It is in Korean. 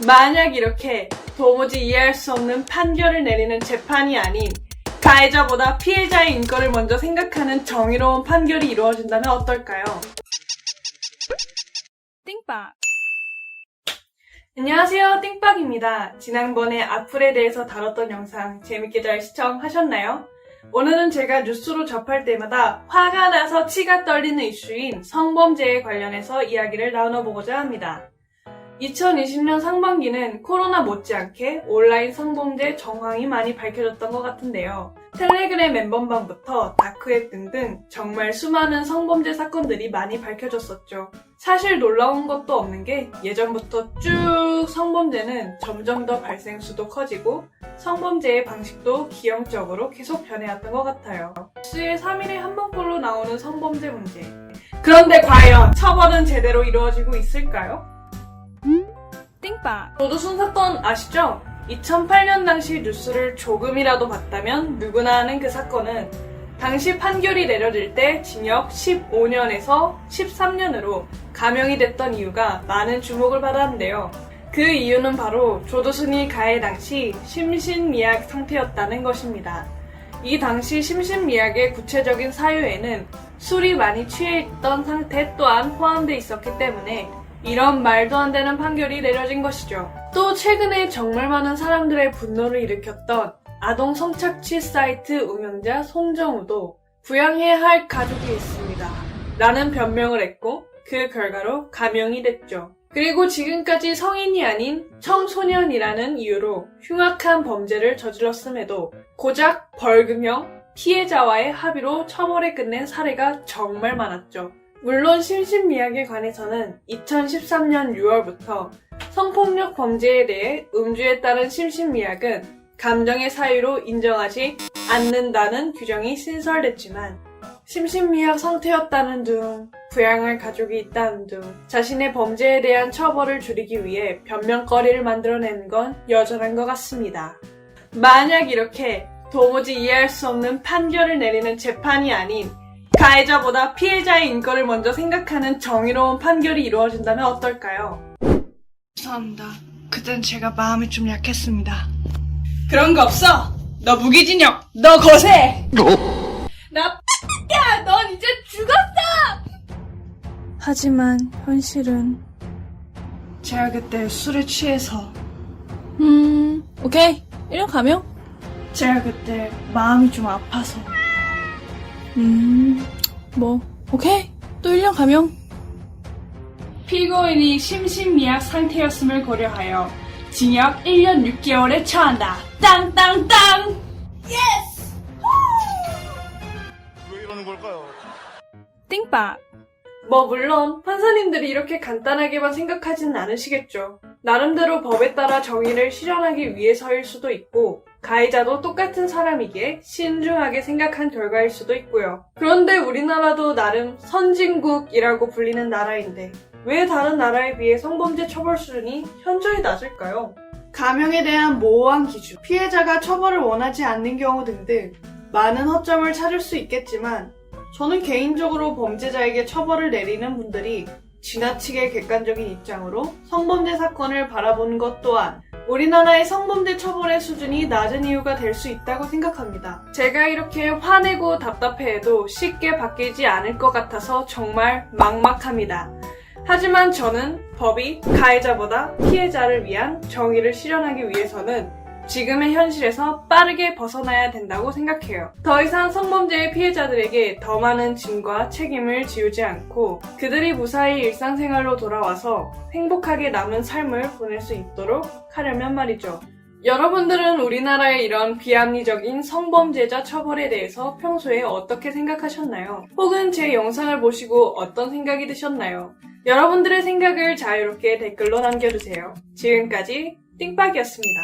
만약 이렇게 도무지 이해할 수 없는 판결을 내리는 재판이 아닌 가해자보다 피해자의 인권을 먼저 생각하는 정의로운 판결이 이루어진다면 어떨까요? 띵빠. 안녕하세요, 띵빡입니다. 지난번에 악플에 대해서 다뤘던 영상 재밌게 잘 시청하셨나요? 오늘은 제가 뉴스로 접할 때마다 화가 나서 치가 떨리는 이슈인 성범죄에 관련해서 이야기를 나눠보고자 합니다. 2020년 상반기는 코로나 못지않게 온라인 성범죄 정황이 많이 밝혀졌던 것 같은데요. 텔레그램 멤버방부터 다크웹 등등 정말 수많은 성범죄 사건들이 많이 밝혀졌었죠. 사실 놀라운 것도 없는 게 예전부터 쭉 성범죄는 점점 더 발생 수도 커지고 성범죄의 방식도 기형적으로 계속 변해왔던 것 같아요. 뉴스에 3일에 한 번꼴로 나오는 성범죄 문제. 그런데 과연 처벌은 제대로 이루어지고 있을까요? 띵빠. 조두순 사건 아시죠? 2008년 당시 뉴스를 조금이라도 봤다면 누구나 아는 그 사건은 당시 판결이 내려질 때 징역 15년에서 13년으로 감형이 됐던 이유가 많은 주목을 받았는데요. 그 이유는 바로 조두순이 가해 당시 심신미약 상태였다는 것입니다. 이 당시 심신미약의 구체적인 사유에는 술이 많이 취해 있던 상태 또한 포함되어 있었기 때문에 이런 말도 안 되는 판결이 내려진 것이죠. 또 최근에 정말 많은 사람들의 분노를 일으켰던 아동 성착취 사이트 운영자 송정우도 부양해야 할 가족이 있습니다. 라는 변명을 했고 그 결과로 감형이 됐죠. 그리고 지금까지 성인이 아닌 청소년이라는 이유로 흉악한 범죄를 저질렀음에도 고작 벌금형 피해자와의 합의로 처벌에 끝낸 사례가 정말 많았죠. 물론 심신미약에 관해서는 2013년 6월부터 성폭력 범죄에 대해 음주에 따른 심신미약은 감정의 사유로 인정하지 않는다는 규정이 신설됐지만 심신미약 상태였다는 둥, 부양할 가족이 있다는 둥, 자신의 범죄에 대한 처벌을 줄이기 위해 변명거리를 만들어내는 건 여전한 것 같습니다. 만약 이렇게 도무지 이해할 수 없는 판결을 내리는 재판이 아닌 가해자보다 피해자의 인권을 먼저 생각하는 정의로운 판결이 이루어진다면 어떨까요? 죄송합니다. 그땐 제가 마음이 좀 약했습니다. 그런 거 없어! 너 무기징역! 너 거세! 나 X야! 넌 이제 죽었어! 하지만 현실은 제가 그때 술에 취해서 오케이. 1년 감형? 제가 그때 마음이 좀 아파서 오케이. 또 1년 감형. 피고인이 심신미약 상태였음을 고려하여 징역 1년 6개월에 처한다. 땅땅땅! 왜 이러는 걸까요? 띵빠. 물론 판사님들이 이렇게 간단하게만 생각하지는 않으시겠죠. 나름대로 법에 따라 정의를 실현하기 위해서일 수도 있고 가해자도 똑같은 사람이기에 신중하게 생각한 결과일 수도 있고요. 그런데 우리나라도 나름 선진국이라고 불리는 나라인데 왜 다른 나라에 비해 성범죄 처벌 수준이 현저히 낮을까요? 감형에 대한 모호한 기준, 피해자가 처벌을 원하지 않는 경우 등등 많은 허점을 찾을 수 있겠지만 저는 개인적으로 범죄자에게 처벌을 내리는 분들이 지나치게 객관적인 입장으로 성범죄 사건을 바라보는 것 또한 우리나라의 성범죄 처벌의 수준이 낮은 이유가 될 수 있다고 생각합니다. 제가 이렇게 화내고 답답해해도 쉽게 바뀌지 않을 것 같아서 정말 막막합니다. 하지만 저는 법이 가해자보다 피해자를 위한 정의를 실현하기 위해서는 지금의 현실에서 빠르게 벗어나야 된다고 생각해요. 더 이상 성범죄의 피해자들에게 더 많은 짐과 책임을 지우지 않고 그들이 무사히 일상생활로 돌아와서 행복하게 남은 삶을 보낼 수 있도록 하려면 말이죠. 여러분들은 우리나라의 이런 비합리적인 성범죄자 처벌에 대해서 평소에 어떻게 생각하셨나요? 혹은 제 영상을 보시고 어떤 생각이 드셨나요? 여러분들의 생각을 자유롭게 댓글로 남겨주세요. 지금까지 띵빡이었습니다.